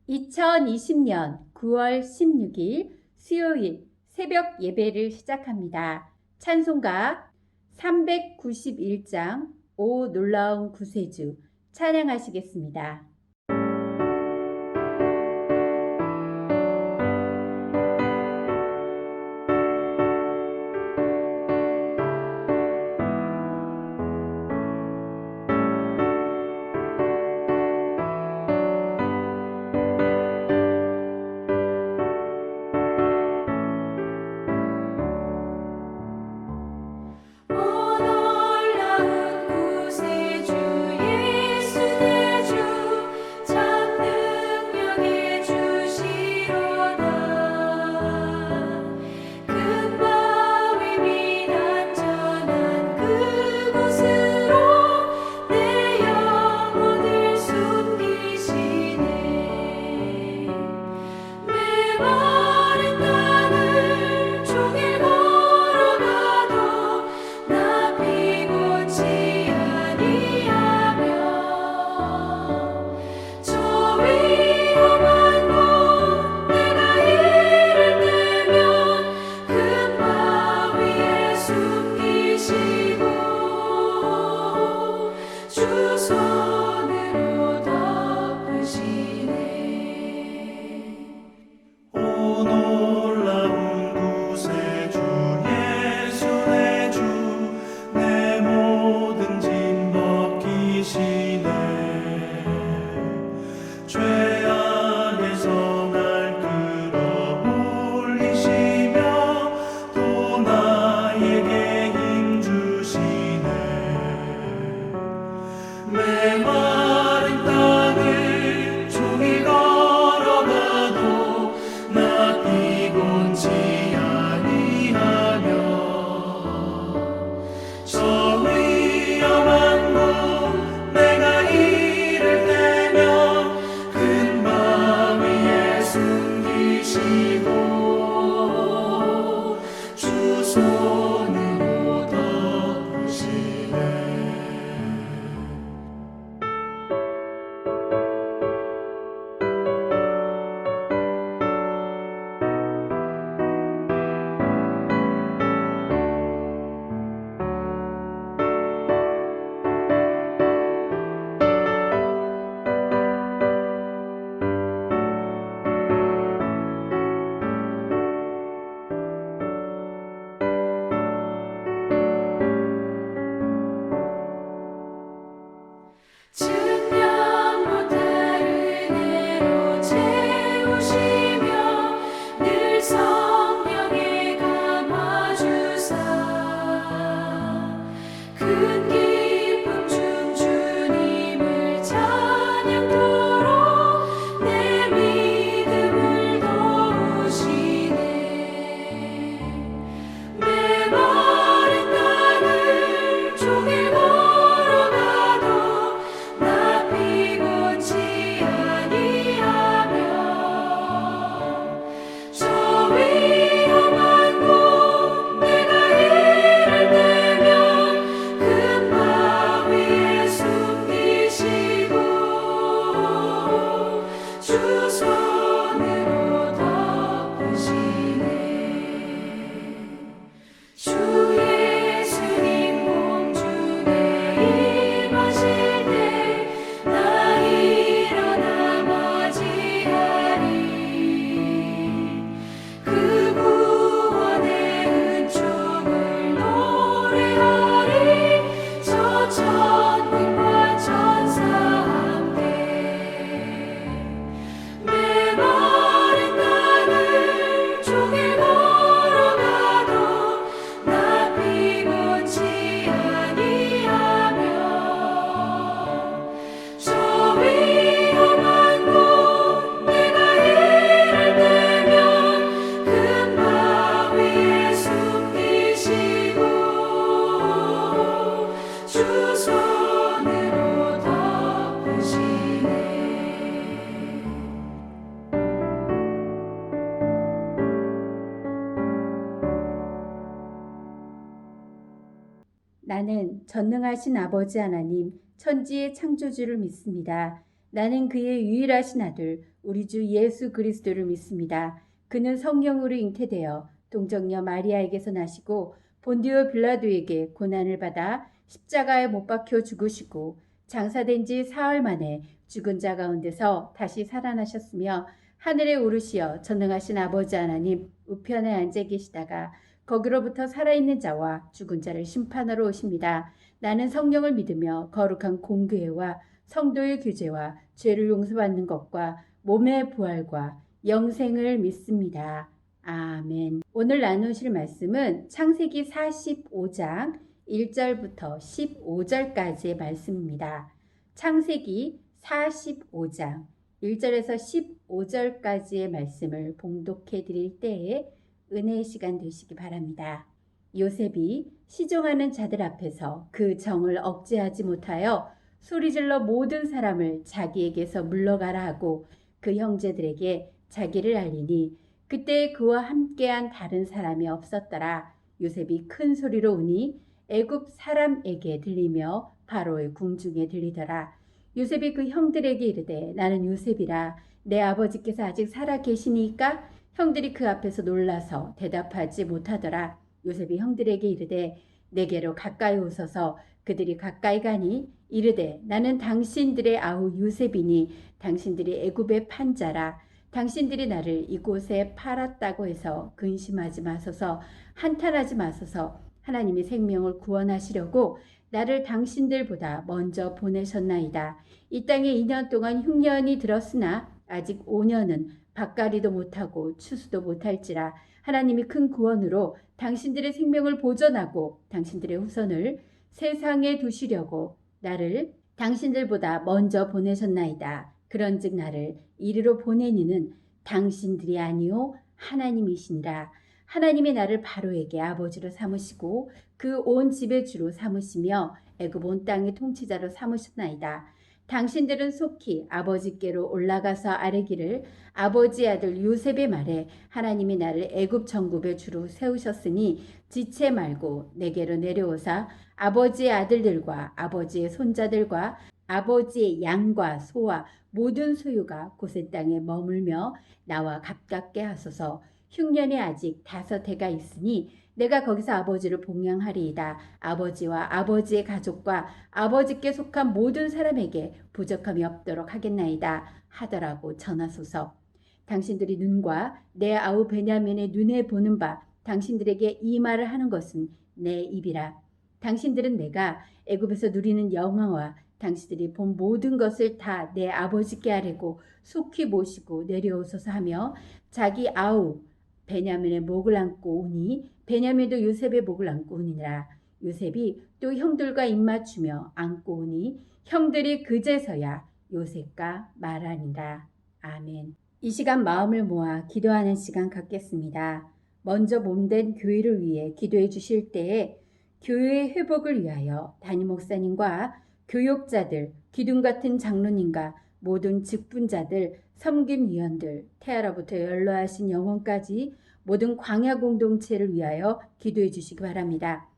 2020년 9월 16일 수요일 새벽 예배를 시작합니다. 찬송가 391장 오 놀라운 구세주 찬양하시겠습니다. 나는 전능하신 아버지 하나님, 천지의 창조주를 믿습니다. 나는 그의 유일하신 아들 우리 주 예수 그리스도를 믿습니다. 그는 성령으로 잉태되어 동정녀 마리아에게서 나시고 본디오 빌라도에게 고난을 받아 십자가에 못 박혀 죽으시고 장사된 지 사흘 만에 죽은 자 가운데서 다시 살아나셨으며 하늘에 오르시어 전능하신 아버지 하나님 우편에 앉아 계시다가 거기로부터 살아있는 자와 죽은 자를 심판하러 오십니다. 나는 성령을 믿으며 거룩한 공교회와 성도의 교제와 죄를 용서받는 것과 몸의 부활과 영생을 믿습니다. 아멘. 오늘 나누실 말씀은 창세기 45장 1절부터 15절까지의 말씀입니다. 창세기 45장 1절에서 15절까지의 말씀을 봉독해 드릴 때에 은혜의 시간 되시기 바랍니다. 요셉이 시종하는 자들 앞에서 그 정을 억제하지 못하여 소리질러 모든 사람을 자기에게서 물러가라 하고 그 형제들에게 자기를 알리니 그때 그와 함께한 다른 사람이 없었더라. 요셉이 큰 소리로 우니 애굽 사람에게 들리며 바로의 궁중에 들리더라. 요셉이 그 형들에게 이르되 나는 요셉이라. 내 아버지께서 아직 살아 계시니까? 형들이 그 앞에서 놀라서 대답하지 못하더라. 요셉이 형들에게 이르되 내게로 가까이 오소서. 그들이 가까이 가니 이르되 나는 당신들의 아우 요셉이니 당신들이 애굽의 판자라. 당신들이 나를 이곳에 팔았다고 해서 근심하지 마소서. 한탄하지 마소서. 하나님이 생명을 구원하시려고 나를 당신들보다 먼저 보내셨나이다. 이 땅에 2년 동안 흉년이 들었으나 아직 5년은 밭가리도 못하고 추수도 못할지라. 하나님이 큰 구원으로 당신들의 생명을 보존하고 당신들의 후손을 세상에 두시려고 나를 당신들보다 먼저 보내셨나이다. 그런즉 나를 이리로 보내니는 당신들이 아니요 하나님이시니라. 하나님이 나를 바로에게 아버지로 삼으시고 그 온 집의 주로 삼으시며 애굽 온 땅의 통치자로 삼으셨나이다. 당신들은 속히 아버지께로 올라가서 아뢰기를 아버지 아들 요셉의 말에 하나님이 나를 애굽 정국의 주로 세우셨으니 지체 말고 내게로 내려오사 아버지의 아들들과 아버지의 손자들과 아버지의 양과 소와 모든 소유가 고센 땅에 머물며 나와 가깝게 하소서. 흉년이 아직 5해가 있으니 내가 거기서 아버지를 봉양하리이다. 아버지와 아버지의 가족과 아버지께 속한 모든 사람에게 부족함이 없도록 하겠나이다 하더라고 전하소서. 당신들이 눈과 내 아우 베냐민의 눈에 보는 바 당신들에게 이 말을 하는 것은 내 입이라. 당신들은 내가 애굽에서 누리는 영화와 당신들이 본 모든 것을 다 내 아버지께 아뢰고 속히 모시고 내려오소서 하며 자기 아우 베냐민의 목을 안고 우니 베냐민도 요셉의 목을 안고 우니라. 요셉이 또 형들과 입맞추며 안고 우니 형들이 그제서야 요셉과 말하니라. 아멘. 이 시간 마음을 모아 기도하는 시간 갖겠습니다. 먼저 몸된 교회를 위해 기도해 주실 때에 교회의 회복을 위하여 담임 목사님과 교육자들, 기둥 같은 장로님과 모든 직분자들, 섬김위원들, 태아로부터 연로하신 영혼까지 모든 광야 공동체를 위하여 기도해 주시기 바랍니다.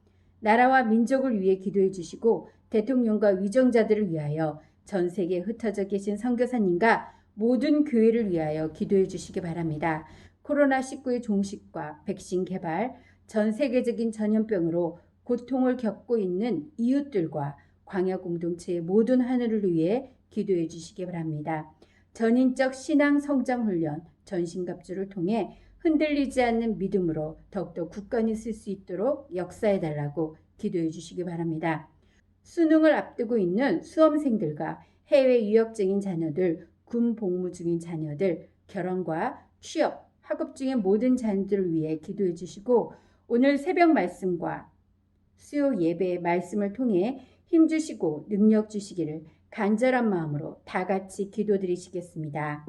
나라와 민족을 위해 기도해 주시고 대통령과 위정자들을 위하여 전 세계에 흩어져 계신 선교사님과 모든 교회를 위하여 기도해 주시기 바랍니다. 코로나19의 종식과 백신 개발, 전 세계적인 전염병으로 고통을 겪고 있는 이웃들과 광야 공동체의 모든 하늘을 위해 기도해 주시기 바랍니다. 전인적 신앙 성장 훈련, 전신갑주를 통해 흔들리지 않는 믿음으로 더욱더 굳건히 쓸 수 있도록 역사해 달라고 기도해 주시기 바랍니다. 수능을 앞두고 있는 수험생들과 해외 유학 중인 자녀들, 군 복무 중인 자녀들, 결혼과 취업, 학업 중인 모든 자녀들을 위해 기도해 주시고 오늘 새벽 말씀과 수요 예배의 말씀을 통해 힘 주시고 능력 주시기를 간절한 마음으로 다 같이 기도드리시겠습니다.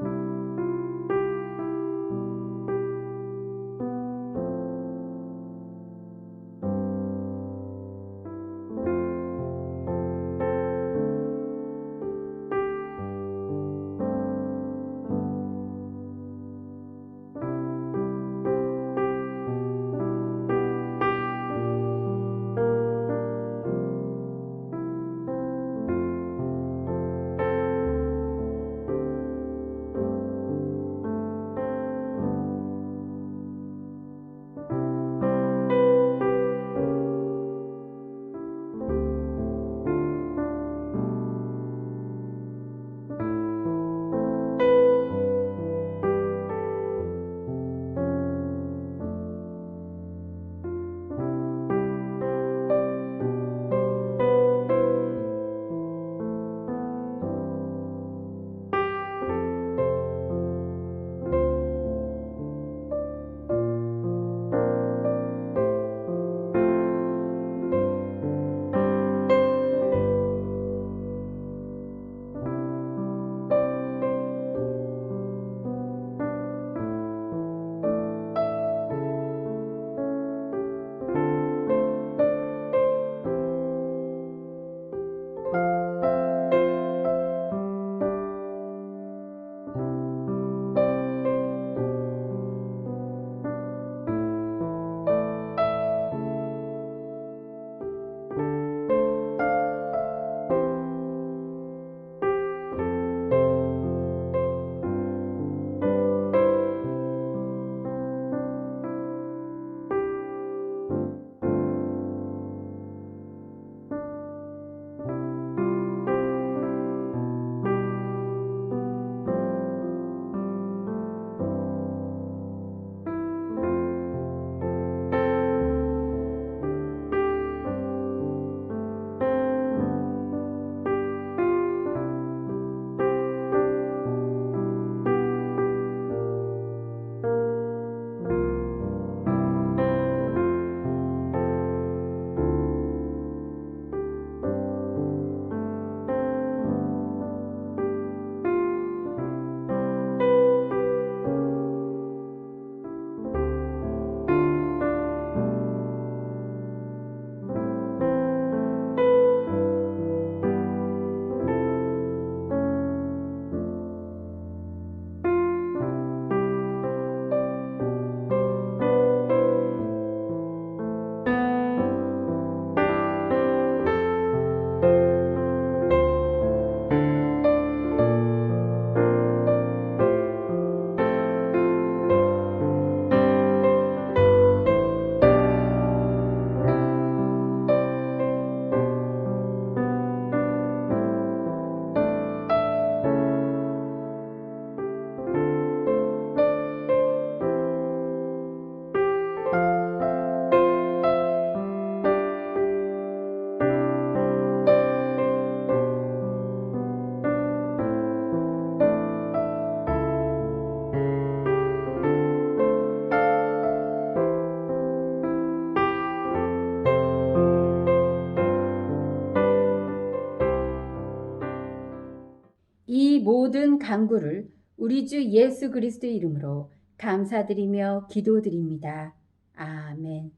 이 모든 간구를 우리 주 예수 그리스도 이름으로 감사드리며 기도드립니다. 아멘.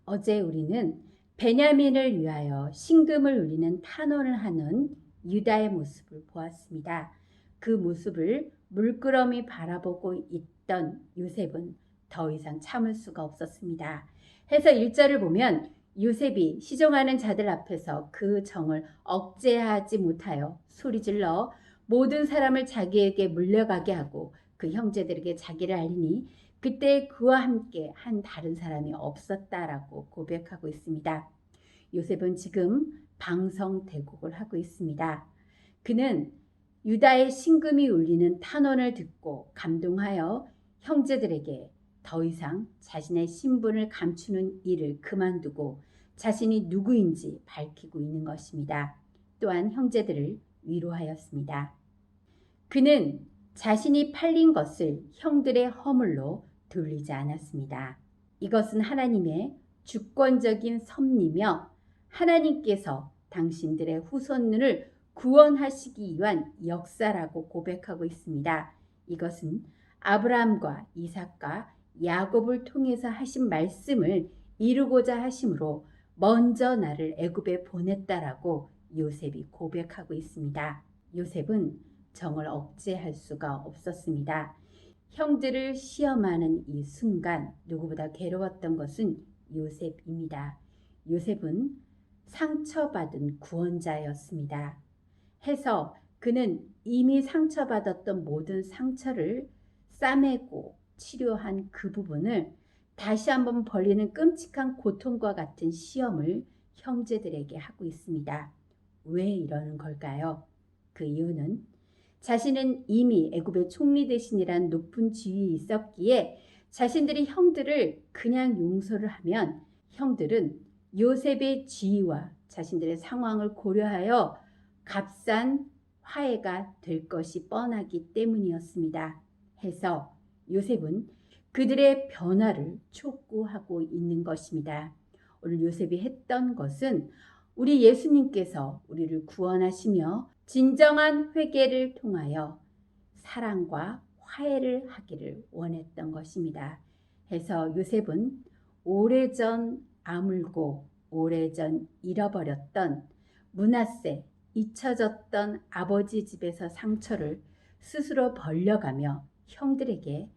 어제 우리는 베냐민을 위하여 신금을 울리는 탄원을 하는 유다의 모습을 보았습니다. 그 모습을 물끄러미 바라보고 있던 요셉은 더 이상 참을 수가 없었습니다. 해서 1절을 보면 요셉이 시종하는 자들 앞에서 그 정을 억제하지 못하여 소리질러 모든 사람을 자기에게 물려가게 하고 그 형제들에게 자기를 알리니 그때 그와 함께 한 다른 사람이 없었다라고 고백하고 있습니다. 요셉은 지금 방성대곡을 하고 있습니다. 그는 유다의 신금이 울리는 탄원을 듣고 감동하여 형제들에게 더 이상 자신의 신분을 감추는 일을 그만두고 자신이 누구인지 밝히고 있는 것입니다. 또한 형제들을 위로하였습니다. 그는 자신이 팔린 것을 형들의 허물로 돌리지 않았습니다. 이것은 하나님의 주권적인 섭리며 하나님께서 당신들의 후손을 구원하시기 위한 역사라고 고백하고 있습니다. 이것은 아브라함과 이삭과 야곱을 통해서 하신 말씀을 이루고자 하심으로 먼저 나를 애굽에 보냈다라고 요셉이 고백하고 있습니다. 요셉은 정을 억제할 수가 없었습니다. 형들을 시험하는 이 순간 누구보다 괴로웠던 것은 요셉입니다. 요셉은 상처받은 구원자였습니다. 해서 그는 이미 상처받았던 모든 상처를 싸매고 치료한 그 부분을 다시 한번 벌리는 끔찍한 고통과 같은 시험을 형제들에게 하고 있습니다. 왜 이러는 걸까요? 그 이유는 자신은 이미 애굽의 총리 대신이란 높은 지위에 있었기에 자신들이 형들을 그냥 용서를 하면 형들은 요셉의 지위와 자신들의 상황을 고려하여 값싼 화해가 될 것이 뻔하기 때문이었습니다. 해서 요셉은 그들의 변화를 촉구하고 있는 것입니다. 오늘 요셉이 했던 것은 우리 예수님께서 우리를 구원하시며 진정한 회개를 통하여 사랑과 화해를 하기를 원했던 것입니다. 해서 요셉은 오래전 아물고 오래전 잃어버렸던 므낫세, 잊혀졌던 아버지 집에서 상처를 스스로 벌려가며 형들에게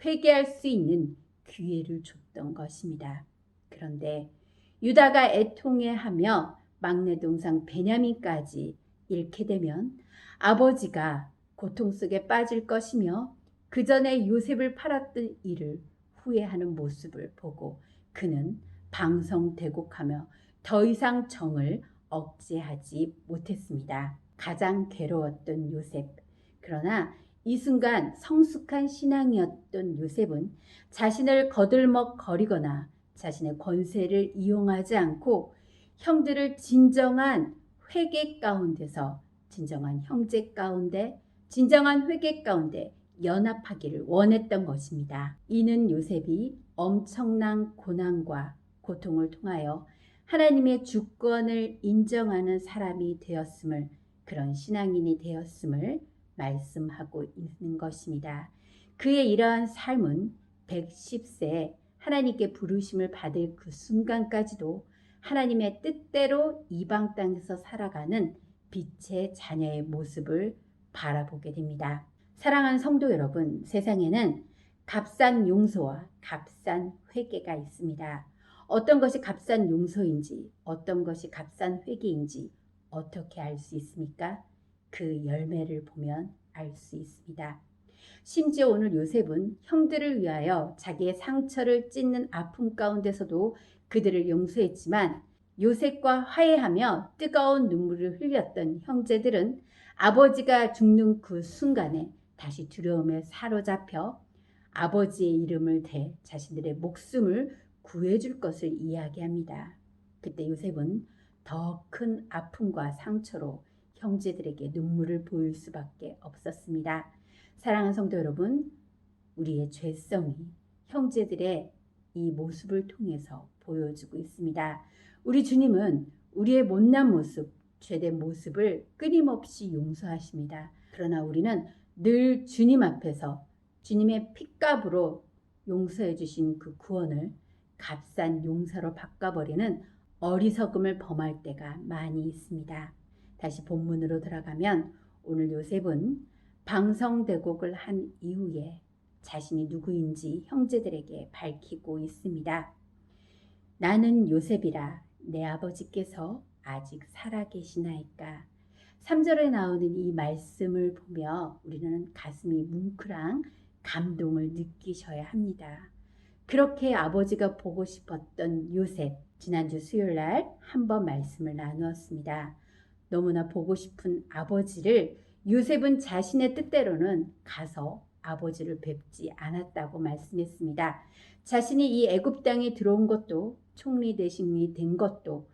회개할 수 있는 기회를 줬던 것입니다. 그런데 유다가 애통해하며 막내 동상 베냐민까지 잃게 되면 아버지가 고통 속에 빠질 것이며 그 전에 요셉을 팔았던 일을 후회하는 모습을 보고 그는 방성대곡하며 더 이상 정을 억제하지 못했습니다. 가장 괴로웠던 요셉. 그러나 이 순간 성숙한 신앙이었던 요셉은 자신을 거들먹거리거나 자신의 권세를 이용하지 않고 형들을 진정한 회개 가운데서 진정한 형제 가운데 진정한 회개 가운데 연합하기를 원했던 것입니다. 이는 요셉이 엄청난 고난과 고통을 통하여 하나님의 주권을 인정하는 사람이 되었음을 그런 신앙인이 되었음을 말씀하고 있는 것입니다. 그의 이러한 삶은 110세에 하나님께 부르심을 받을 그 순간까지도 하나님의 뜻대로 이방 땅에서 살아가는 빛의 자녀의 모습을 바라보게 됩니다. 사랑하는 성도 여러분, 세상에는 값싼 용서와 값싼 회개가 있습니다. 어떤 것이 값싼 용서인지 어떤 것이 값싼 회개인지 어떻게 알 수 있습니까? 그 열매를 보면 알 수 있습니다. 심지어 오늘 요셉은 형들을 위하여 자기의 상처를 찢는 아픔 가운데서도 그들을 용서했지만 요셉과 화해하며 뜨거운 눈물을 흘렸던 형제들은 아버지가 죽는 그 순간에 다시 두려움에 사로잡혀 아버지의 이름을 대 자신들의 목숨을 구해줄 것을 이야기합니다. 그때 요셉은 더 큰 아픔과 상처로 형제들에게 눈물을 보일 수밖에 없었습니다. 사랑하는 성도 여러분, 우리의 죄성이 형제들의 이 모습을 통해서 보여주고 있습니다. 우리 주님은 우리의 못난 모습, 죄된 모습을 끊임없이 용서하십니다. 그러나 우리는 늘 주님 앞에서 주님의 핏값으로 용서해 주신 그 구원을 값싼 용서로 바꿔버리는 어리석음을 범할 때가 많이 있습니다. 다시 본문으로 들어가면 오늘 요셉은 방성대곡을 한 이후에 자신이 누구인지 형제들에게 밝히고 있습니다. 나는 요셉이라 내 아버지께서 아직 살아계시나이까. 3절에 나오는 이 말씀을 보며 우리는 가슴이 뭉클한 감동을 느끼셔야 합니다. 그렇게 아버지가 보고 싶었던 요셉, 지난주 수요일날 한번 말씀을 나누었습니다. 너무나 보고 싶은 아버지를 요셉은 자신의 뜻대로는 가서 아버지를 뵙지 않았다고 말씀했습니다. 자신이 이 애굽 땅에 들어온 것도 총리 대신이 된 것도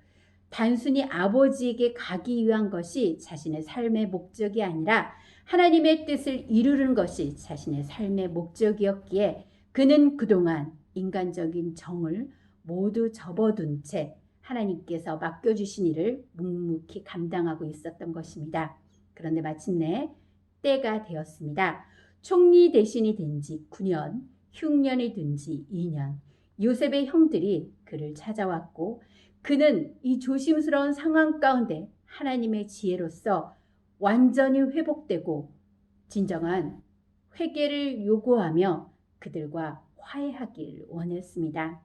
단순히 아버지에게 가기 위한 것이 자신의 삶의 목적이 아니라 하나님의 뜻을 이루는 것이 자신의 삶의 목적이었기에 그는 그동안 인간적인 정을 모두 접어둔 채 하나님께서 맡겨주신 일을 묵묵히 감당하고 있었던 것입니다. 그런데 마침내 때가 되었습니다. 총리 대신이 된 지 9년, 흉년이 든 지 2년, 요셉의 형들이 그를 찾아왔고 그는 이 조심스러운 상황 가운데 하나님의 지혜로서 완전히 회복되고 진정한 회개를 요구하며 그들과 화해하기를 원했습니다.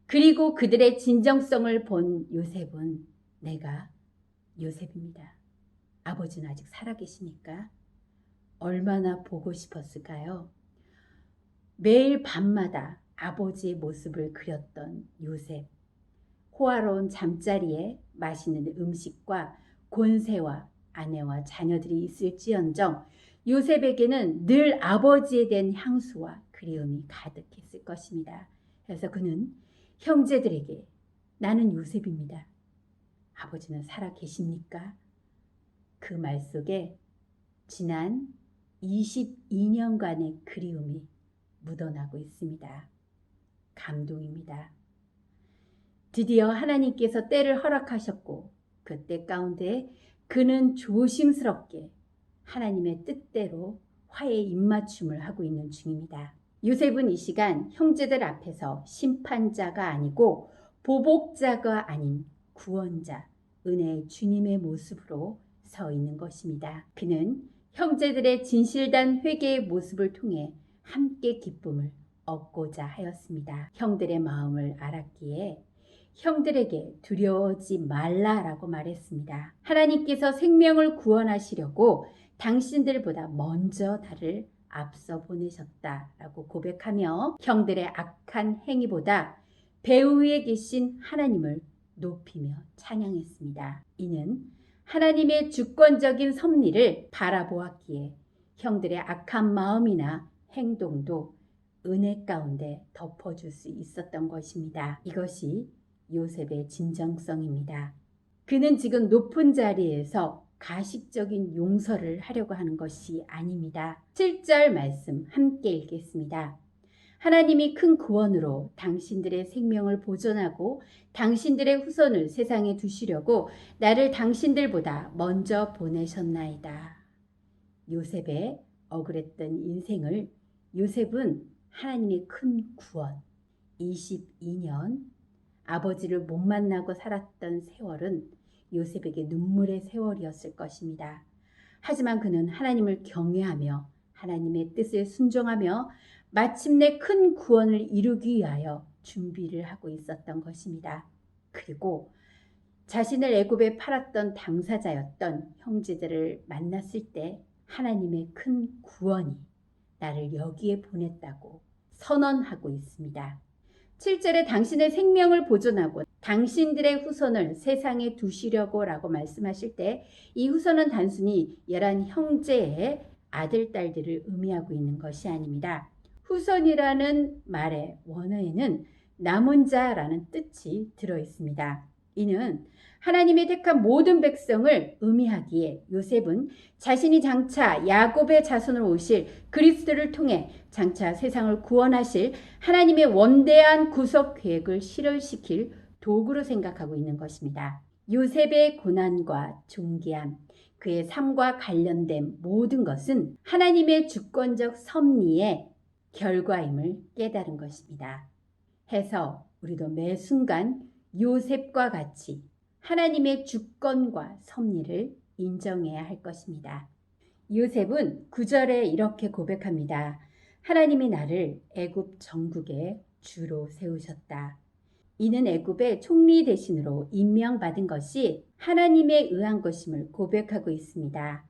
그리고 그들의 진정성을 본 요셉은 내가 요셉입니다. 아버지는 아직 살아계시니까 얼마나 보고 싶었을까요? 매일 밤마다 아버지의 모습을 그렸던 요셉. 호화로운 잠자리에 맛있는 음식과 권세와 아내와 자녀들이 있을지언정 요셉에게는 늘 아버지에 대한 향수와 그리움이 가득했을 것입니다. 그래서 그는 형제들에게 나는 요셉입니다. 아버지는 살아 계십니까? 그 말 속에 지난 22년간의 그리움이 묻어나고 있습니다. 감동입니다. 드디어 하나님께서 때를 허락하셨고 그 때 가운데 그는 조심스럽게 하나님의 뜻대로 화해의 입맞춤을 하고 있는 중입니다. 요셉은 이 시간 형제들 앞에서 심판자가 아니고 보복자가 아닌 구원자, 은혜의 주님의 모습으로 서 있는 것입니다. 그는 형제들의 진실된 회개의 모습을 통해 함께 기쁨을 얻고자 하였습니다. 형들의 마음을 알았기에 형들에게 두려워하지 말라라고 말했습니다. 하나님께서 생명을 구원하시려고 당신들보다 먼저 나를 앞서 보내셨다라고 고백하며 형들의 악한 행위보다 배후 위에 계신 하나님을 높이며 찬양했습니다. 이는 하나님의 주권적인 섭리를 바라보았기에 형들의 악한 마음이나 행동도 은혜 가운데 덮어줄 수 있었던 것입니다. 이것이 요셉의 진정성입니다. 그는 지금 높은 자리에서 가식적인 용서를 하려고 하는 것이 아닙니다. 7절 말씀 함께 읽겠습니다. 하나님이 큰 구원으로 당신들의 생명을 보존하고 당신들의 후손을 세상에 두시려고 나를 당신들보다 먼저 보내셨나이다. 요셉의 억울했던 인생을 요셉은 하나님의 큰 구원, 22년 아버지를 못 만나고 살았던 세월은 요셉에게 눈물의 세월이었을 것입니다. 하지만 그는 하나님을 경외하며 하나님의 뜻에 순종하며 마침내 큰 구원을 이루기 위하여 준비를 하고 있었던 것입니다. 그리고 자신을 애굽에 팔았던 당사자였던 형제들을 만났을 때 하나님의 큰 구원이 나를 여기에 보냈다고 선언하고 있습니다. 7절에 당신의 생명을 보존하고 당신들의 후손을 세상에 두시려고 라고 말씀하실 때 이 후손은 단순히 11 형제의 아들, 딸들을 의미하고 있는 것이 아닙니다. 후손이라는 말의 원어에는 남은 자라는 뜻이 들어 있습니다. 이는 하나님의 택한 모든 백성을 의미하기에 요셉은 자신이 장차 야곱의 자손으로 오실 그리스도를 통해 장차 세상을 구원하실 하나님의 원대한 구속 계획을 실현시킬 도구로 생각하고 있는 것입니다. 요셉의 고난과 존귀함, 그의 삶과 관련된 모든 것은 하나님의 주권적 섭리의 결과임을 깨달은 것입니다. 해서 우리도 매 순간 요셉과 같이 하나님의 주권과 섭리를 인정해야 할 것입니다. 요셉은 9절에 이렇게 고백합니다. 하나님이 나를 애굽 정국의 주로 세우셨다. 이는 애굽의 총리 대신으로 임명받은 것이 하나님에 의한 것임을 고백하고 있습니다.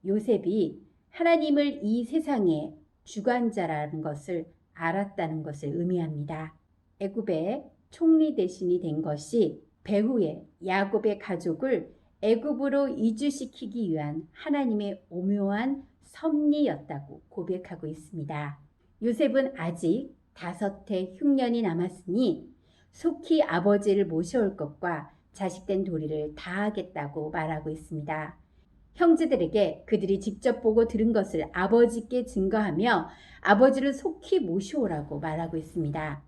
요셉이 하나님을 이 세상의 주관자라는 것을 알았다는 것을 의미합니다. 애굽의 총리 대신이 된 것이 배후에 야곱의 가족을 애굽으로 이주시키기 위한 하나님의 오묘한 섭리였다고 고백하고 있습니다. 요셉은 아직 5해 흉년이 남았으니 속히 아버지를 모셔올 것과 자식된 도리를 다하겠다고 말하고 있습니다. 형제들에게 그들이 직접 보고 들은 것을 아버지께 증거하며 아버지를 속히 모셔오라고 말하고 있습니다.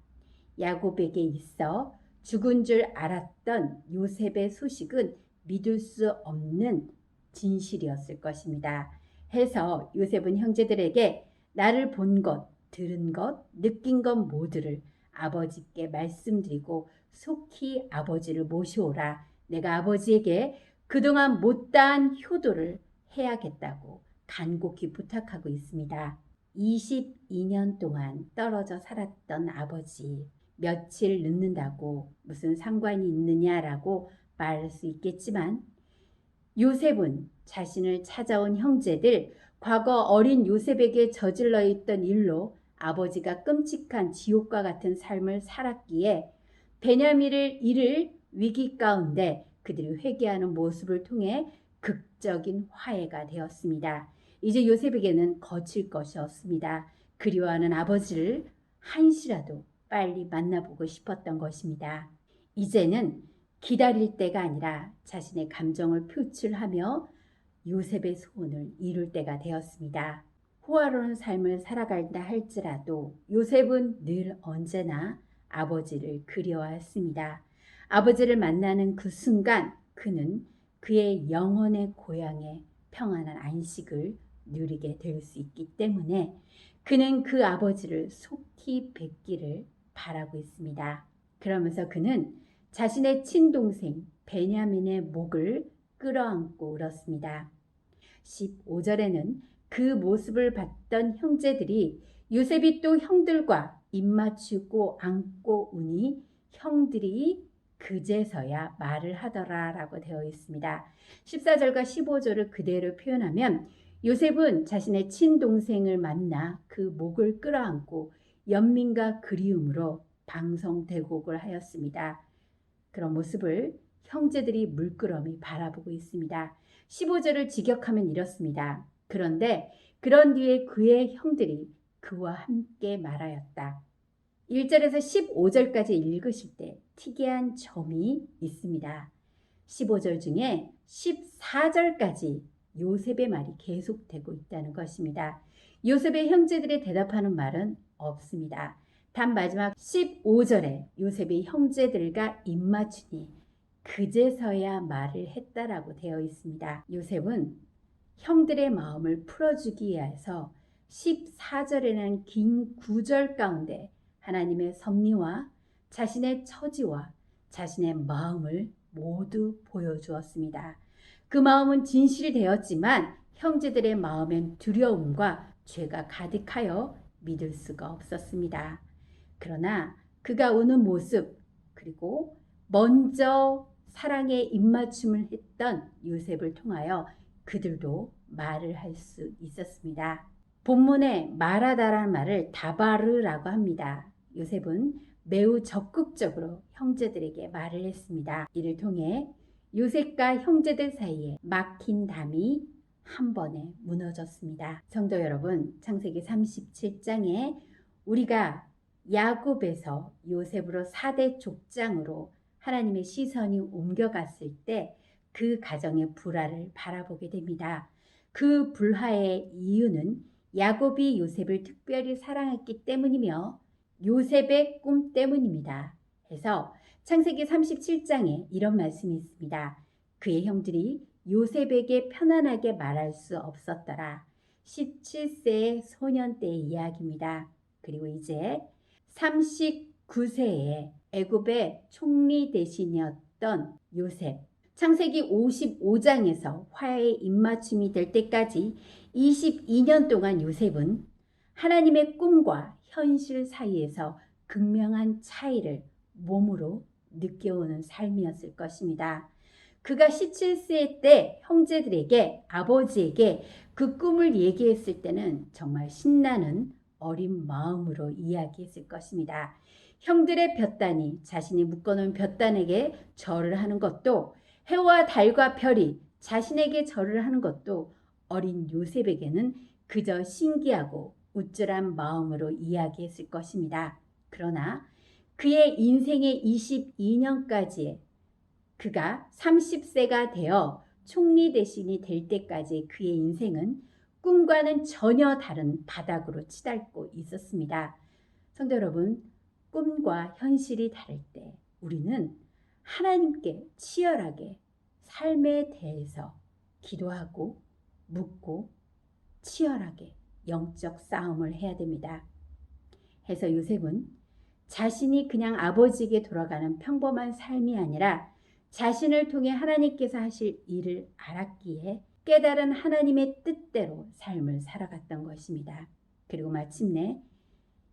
야곱에게 있어 죽은 줄 알았던 요셉의 소식은 믿을 수 없는 진실이었을 것입니다. 해서 요셉은 형제들에게 나를 본 것, 들은 것, 느낀 것 모두를 아버지께 말씀드리고 속히 아버지를 모셔오라. 내가 아버지에게 그동안 못다한 효도를 해야겠다고 간곡히 부탁하고 있습니다. 22년 동안 떨어져 살았던 아버지, 며칠 늦는다고 무슨 상관이 있느냐라고 말할 수 있겠지만 요셉은 자신을 찾아온 형제들, 과거 어린 요셉에게 저질러 있던 일로 아버지가 끔찍한 지옥과 같은 삶을 살았기에 베냐민을 잃을 위기 가운데 그들이 회개하는 모습을 통해 극적인 화해가 되었습니다. 이제 요셉에게는 거칠 것이 없습니다. 그리워하는 아버지를 한시라도 빨리 만나보고 싶었던 것입니다. 이제는 기다릴 때가 아니라 자신의 감정을 표출하며 요셉의 소원을 이룰 때가 되었습니다. 호화로운 삶을 살아간다 할지라도 요셉은 늘 언제나 아버지를 그리워했습니다. 아버지를 만나는 그 순간 그는 그의 영혼의 고향에 평안한 안식을 누리게 될 수 있기 때문에 그는 그 아버지를 속히 뵙기를 바라고 있습니다. 그러면서 그는 자신의 친동생 베냐민의 목을 끌어안고 울었습니다. 15절에는 그 모습을 봤던 형제들이 요셉이 또 형들과 입맞추고 안고 우니 형들이 그제서야 말을 하더라 라고 되어 있습니다. 14절과 15절을 그대로 표현하면 요셉은 자신의 친동생을 만나 그 목을 끌어안고 연민과 그리움으로 방성대곡을 하였습니다. 그런 모습을 형제들이 물끄러미 바라보고 있습니다. 15절을 직역하면 이렇습니다. 그런데 그런 뒤에 그의 형들이 그와 함께 말하였다. 1절에서 15절까지 읽으실 때 특이한 점이 있습니다. 15절 중에 14절까지 요셉의 말이 계속되고 있다는 것입니다. 요셉의 형제들이 대답하는 말은 없습니다. 단 마지막 15절에 요셉이 형제들과 입맞추니 그제서야 말을 했다라고 되어 있습니다. 요셉은 형들의 마음을 풀어주기 위해서 14절에는 긴 9절 가운데 하나님의 섭리와 자신의 처지와 자신의 마음을 모두 보여주었습니다. 그 마음은 진실이 되었지만 형제들의 마음엔 두려움과 죄가 가득하여 믿을 수가 없었습니다. 그러나 그가 우는 모습 그리고 먼저 사랑의 입맞춤을 했던 요셉을 통하여 그들도 말을 할 수 있었습니다. 본문에 말하다라는 말을 다바르라고 합니다. 요셉은 매우 적극적으로 형제들에게 말을 했습니다. 이를 통해 요셉과 형제들 사이에 막힌 담이 한 번에 무너졌습니다. 성도 여러분, 창세기 37장에 우리가 야곱에서 요셉으로 4대 족장으로 하나님의 시선이 옮겨갔을 때 그 가정의 불화를 바라보게 됩니다. 그 불화의 이유는 야곱이 요셉을 특별히 사랑했기 때문이며 요셉의 꿈 때문입니다. 해서 창세기 37장에 이런 말씀이 있습니다. 그의 형들이 요셉에게 편안하게 말할 수 없었더라. 17세의 소년 때의 이야기입니다. 그리고 이제 39세에 애굽의 총리 대신이었던 요셉. 창세기 55장에서 화해의 입맞춤이 될 때까지 22년 동안 요셉은 하나님의 꿈과 현실 사이에서 극명한 차이를 몸으로 느껴오는 삶이었을 것입니다. 그가 17세 때 형제들에게, 아버지에게 그 꿈을 얘기했을 때는 정말 신나는 어린 마음으로 이야기했을 것입니다. 형들의 볕단이 자신이 묶어놓은 볕단에게 절을 하는 것도, 해와 달과 별이 자신에게 절을 하는 것도 어린 요셉에게는 그저 신기하고 우쭐한 마음으로 이야기했을 것입니다. 그러나 그의 인생의 22년까지의 그가 30세가 되어 총리 대신이 될 때까지 그의 인생은 꿈과는 전혀 다른 바닥으로 치닫고 있었습니다. 성도 여러분, 꿈과 현실이 다를 때 우리는 하나님께 치열하게 삶에 대해서 기도하고 묻고 치열하게 영적 싸움을 해야 됩니다. 해서 요셉은 자신이 그냥 아버지에게 돌아가는 평범한 삶이 아니라 자신을 통해 하나님께서 하실 일을 알았기에 깨달은 하나님의 뜻대로 삶을 살아갔던 것입니다. 그리고 마침내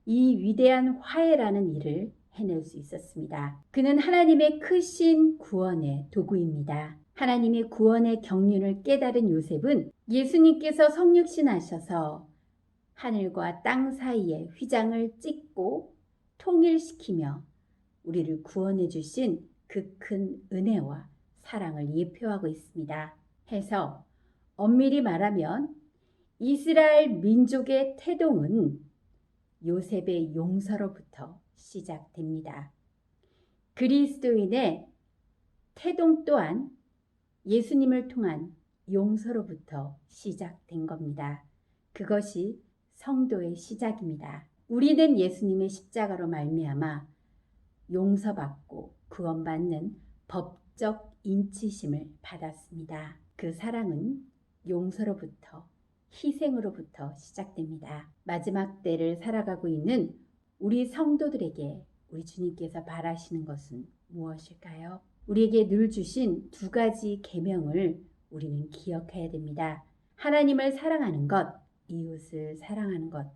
이 위대한 화해라는 일을 해낼 수 있었습니다. 그는 하나님의 크신 구원의 도구입니다. 하나님의 구원의 경륜을 깨달은 요셉은 예수님께서 성육신하셔서 하늘과 땅 사이에 휘장을 찍고 통일시키며 우리를 구원해 주신 그 큰 은혜와 사랑을 예표하고 있습니다. 해서 엄밀히 말하면 이스라엘 민족의 태동은 요셉의 용서로부터 시작됩니다. 그리스도인의 태동 또한 예수님을 통한 용서로부터 시작된 겁니다. 그것이 성도의 시작입니다. 우리는 예수님의 십자가로 말미암아 용서받고 구원받는 법적 인치심을 받았습니다. 그 사랑은 용서로부터, 희생으로부터 시작됩니다. 마지막 때를 살아가고 있는 우리 성도들에게 우리 주님께서 바라시는 것은 무엇일까요? 우리에게 늘 주신 두 가지 계명을 우리는 기억해야 됩니다. 하나님을 사랑하는 것, 이웃을 사랑하는 것,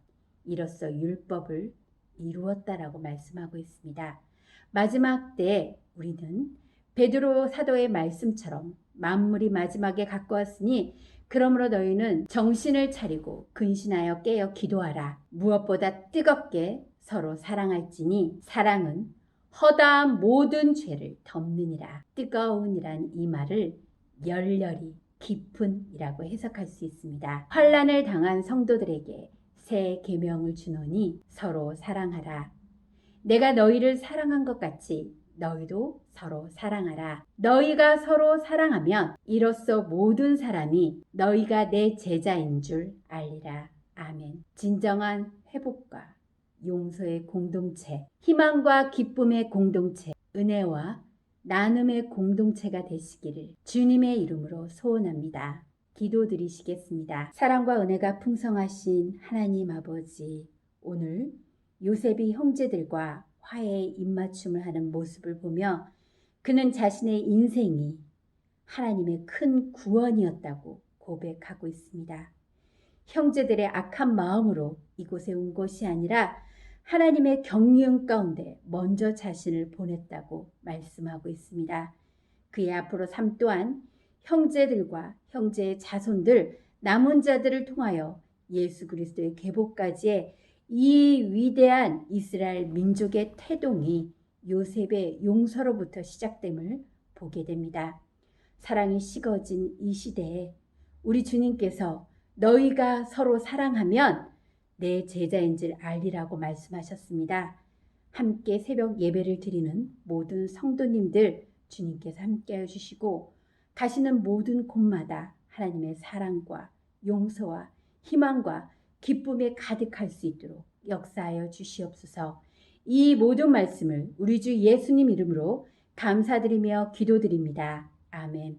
이로써 율법을 이루었다라고 말씀하고 있습니다. 마지막 때 우리는 베드로 사도의 말씀처럼 만물이 마지막에 가까웠으니 그러므로 너희는 정신을 차리고 근신하여 깨어 기도하라. 무엇보다 뜨겁게 서로 사랑할지니 사랑은 허다한 모든 죄를 덮느니라. 뜨거운이란 이 말을 열렬히 깊은이라고 해석할 수 있습니다. 환난을 당한 성도들에게 새 계명을 주노니 서로 사랑하라. 내가 너희를 사랑한 것 같이 너희도 서로 사랑하라. 너희가 서로 사랑하면 이로써 모든 사람이 너희가 내 제자인 줄 알리라. 아멘. 진정한 회복과 용서의 공동체, 희망과 기쁨의 공동체, 은혜와 나눔의 공동체가 되시기를 주님의 이름으로 소원합니다. 기도드리시겠습니다. 사랑과 은혜가 풍성하신 하나님 아버지, 오늘 요셉이 형제들과 화해의 입맞춤을 하는 모습을 보며 그는 자신의 인생이 하나님의 큰 구원이었다고 고백하고 있습니다. 형제들의 악한 마음으로 이곳에 온 것이 아니라 하나님의 경륜 가운데 먼저 자신을 보냈다고 말씀하고 있습니다. 그의 앞으로 삶 또한 형제들과 형제의 자손들, 남은 자들을 통하여 예수 그리스도의 계보까지의 이 위대한 이스라엘 민족의 태동이 요셉의 용서로부터 시작됨을 보게 됩니다. 사랑이 식어진 이 시대에 우리 주님께서 너희가 서로 사랑하면 내 제자인 줄 알리라고 말씀하셨습니다. 함께 새벽 예배를 드리는 모든 성도님들 주님께서 함께해 주시고 가시는 모든 곳마다 하나님의 사랑과 용서와 희망과 기쁨에 가득할 수 있도록 역사하여 주시옵소서. 이 모든 말씀을 우리 주 예수님 이름으로 감사드리며 기도드립니다. 아멘.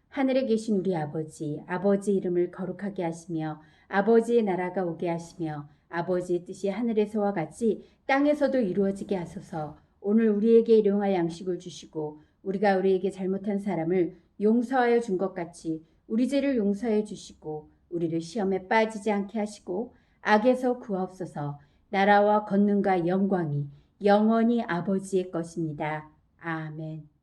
하늘에 계신 우리 아버지, 아버지 이름을 거룩하게 하시며 아버지의 나라가 오게 하시며 아버지의 뜻이 하늘에서와 같이 땅에서도 이루어지게 하소서. 오늘 우리에게 일용할 양식을 주시고 우리가 우리에게 잘못한 사람을 용서하여 준 것 같이 우리 죄를 용서해 주시고 우리를 시험에 빠지지 않게 하시고 악에서 구하옵소서. 나라와 권능과 영광이 영원히 아버지의 것입니다. 아멘.